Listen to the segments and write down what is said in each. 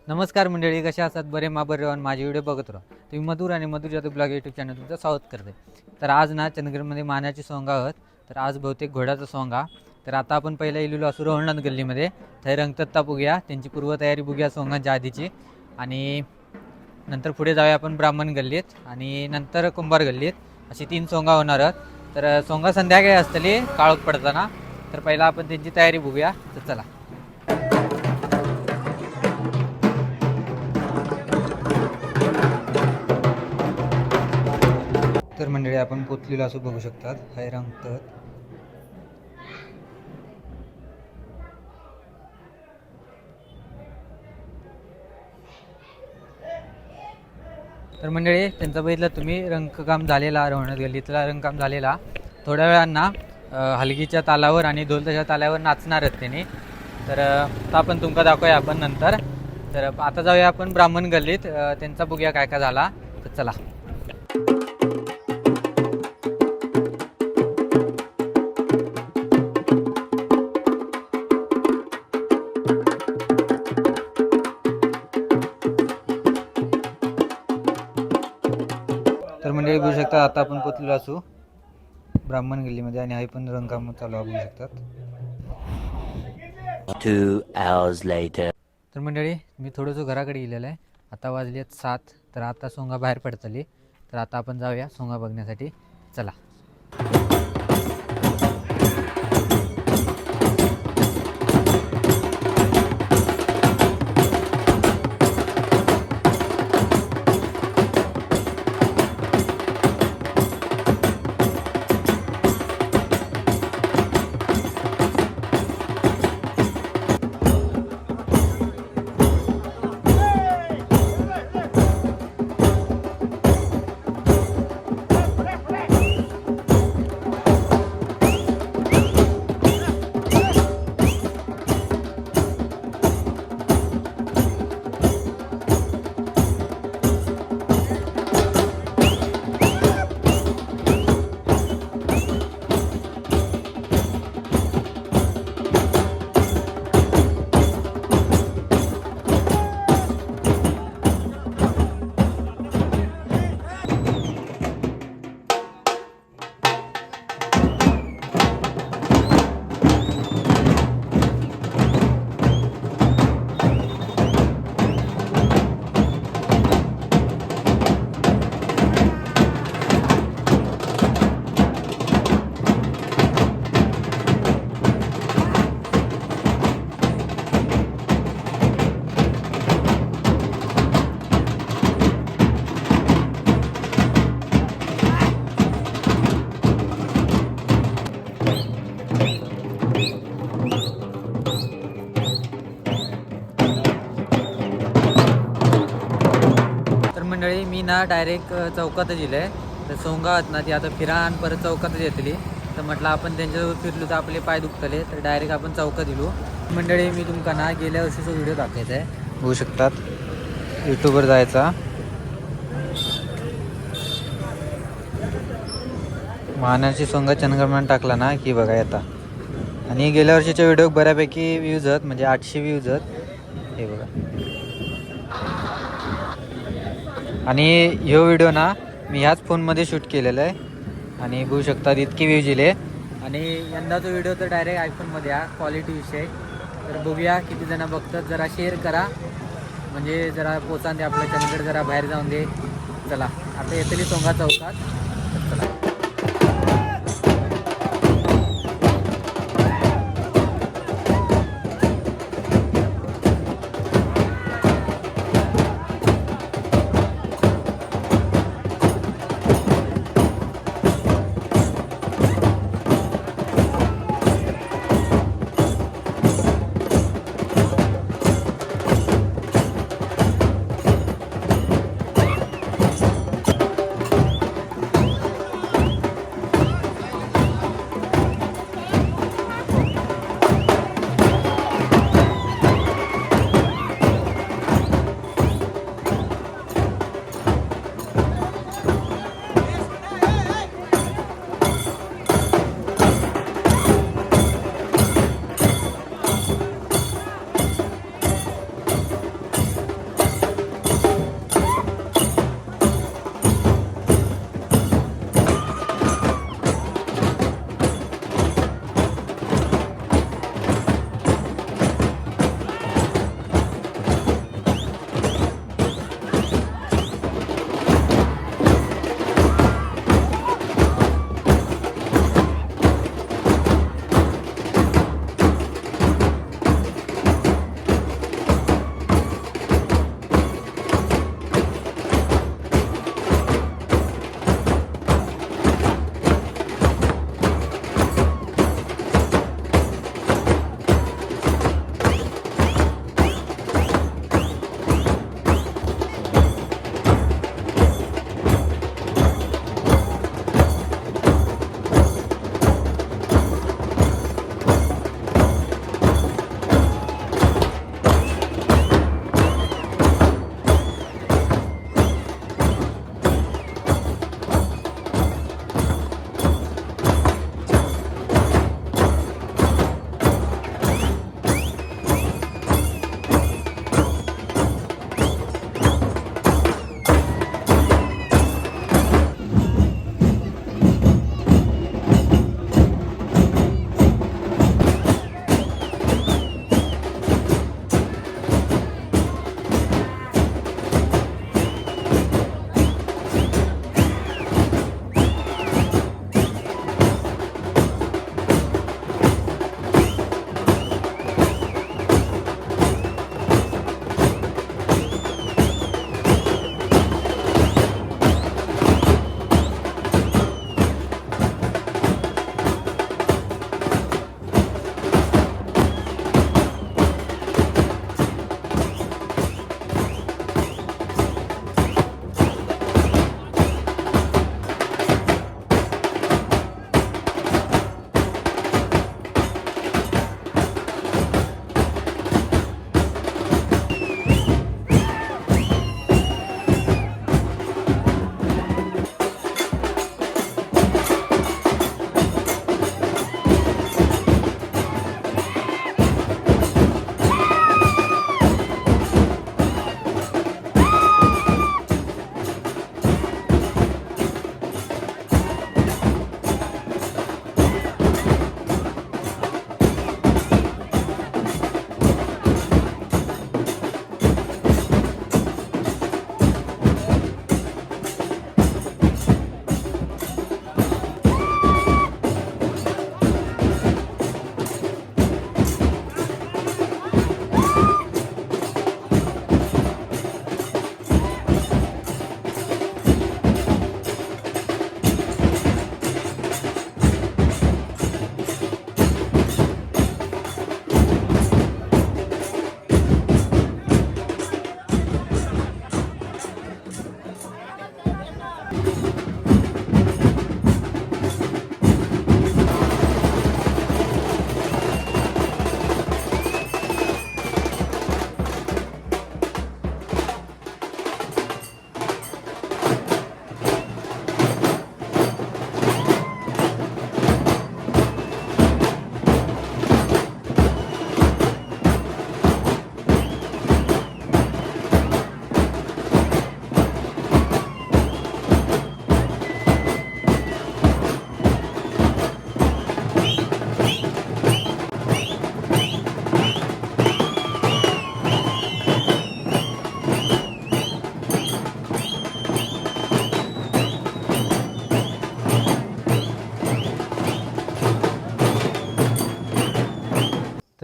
नमस्कार मंडळी, कशा असतात? बरे बरे राहून माझे व्हिडिओ बघत राहा. तुम्ही मधुर आणि मधुर जादू ब्लॉग यूट्यूब चॅनल तुमचं स्वागत करते. तर आज ना चंदगडमध्ये मानाची सोंग आहोत. तर आज बहुतेक घोड्याचा सोंग हा. तर आता आपण पहिला इलेलो असू रोहणनाथ गल्लीमध्ये. थंय रंगतत्ता बघूया, त्यांची पूर्वतयारी बघूया सोंगांच्या आधीची. आणि नंतर पुढे जाऊया आपण ब्राह्मण गल्लीत आणि नंतर कुंभार गल्लीत. अशी 3 सोंगा होणार आहेत. तर सोंगा संध्याकाळी असतली काळोख पडताना. तर पहिला आपण त्यांची तयारी बघूया. तर चला. तर मंडळी आपण पोचलेलो असं बघू शकतात. हाय रंगतात. तर मंडळी त्यांचा बघितलं तुम्ही रंगकाम झालेला, रोहणत गल्लीतला रंगकाम झालेला. थोड्या वेळांना हलगीच्या तालावर आणि ढोलताच्या तालावर नाचणार आहेत त्यांनी. तर आता आपण तुमका दाखवूया आपण नंतर. तर आता जाऊया आपण ब्राह्मण गल्लीत, त्यांचा बघूया काय काय झाला. तर चला. तर मंडळी बघू शकता आता आपण पोचलेलो असू ब्राह्मण गल्लीमध्ये आणि आई पण रंगकाम चालू आहे बघू शकतात. 2 hours later. तर मंडळी मी थोडंसं घराकडे गेलेलं आहे. आता वाजले आहेत 7. तर आता सोंगा बाहेर पडतली. तर आता आपण जाऊया सोंगा बघण्यासाठी. चला. तर मंडळी मी ना डायरेक्ट चौकातच दिलं आहे. तर सोंगा आहेत ना ती आता फिरा आणि परत चौकातच येतली. तर म्हटलं आपण त्यांच्यासोबत फिरलो तर आपले पाय दुखतले. तर डायरेक्ट आपण चौकात दिलो. मंडळी मी तुमका ना गेल्या वर्षीचा व्हिडिओ दाखवायचा आहे. बघू शकतात यूट्यूबवर जायचा. मानाची सोंगा चंदगडमध्ये टाकला ना की बघा येता. आणि गेल्या वर्षीच्या व्हिडिओ बऱ्यापैकी व्ह्यूज आहेत, म्हणजे 800 व्ह्यूज आहेत. हे बघा. आणि ह्यो व्हिडिओ ना मी ह्याच फोनमध्ये शूट केलेला आहे. आणि बघू शकतात इतके व्ह्यूज दिले. आणि यंदाचा व्हिडिओ तर डायरेक्ट आयफोनमध्ये हा क्वालिटी विषय. तर बघूया किती जण बघतात. जरा शेअर करा, म्हणजे जरा पोचान दे आपल्या चंदगड, जरा बाहेर जाऊन दे. चला आता येतली सोंगा चौकात. तर चला.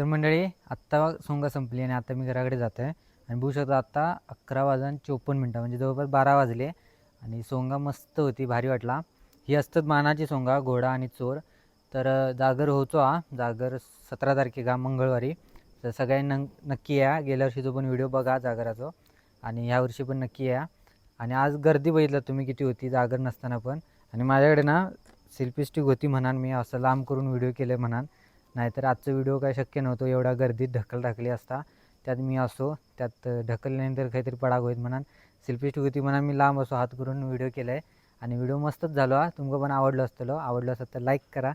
मंडळी आत्ता सोंगा संपली आणि आता मी घराकडे जातो आहे आणि बघू शकतो आत्ता 11:54 म्हणजे जवळपास 12 वाजले आणि सोंगा मस्त होती, भारी वाटला. ही असतात मानाची सोंगा, घोडा आणि चोर. तर जागर होतो हा जागर 17 तारखेला मंगळवारी. तर सगळ्यांनी नक्की या. गेल्या वर्षीचा पण व्हिडिओ बघा जागराचा आणि ह्या वर्षी पण नक्की या. आणि आज गर्दी बघितलं तुम्ही किती होती जागर नसताना पण. आणि माझ्याकडे ना सेल्फी स्टिक होती म्हणान, मी असं लांब करून व्हिडिओ केले म्हणान, नाहीतर आजचं व्हिडिओ काय शक्य नव्हतं एवढा गर्दीत ढकलली असता. त्यात मी असो त्यात ढकलल्यानंतर काहीतरी पडाग होईल म्हणून सेल्फी स्टिक होती म्हणून मी लांब असो हात करून व्हिडिओ केला आहे. आणि व्हिडिओ मस्तच झालो हा. तुमका पण आवडलं असेल तर लाईक करा,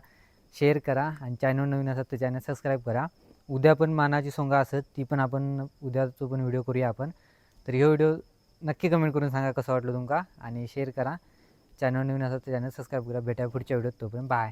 शेअर करा आणि चॅनल नवीन असेल तर चॅनल सबस्क्राईब करा. उद्या पण मानाची सोंगा असत, ती पण आपण उद्याचं पण व्हिडिओ करूया आपण. तर हे व्हिडिओ नक्की कमेंट करून सांगा कसं वाटलं तुमका आणि शेअर करा. चॅनल नवीन असेल तर चॅनल सबस्क्राईब करा. भेटा पुढच्या व्हिडिओत, तोपर्यंत बाय.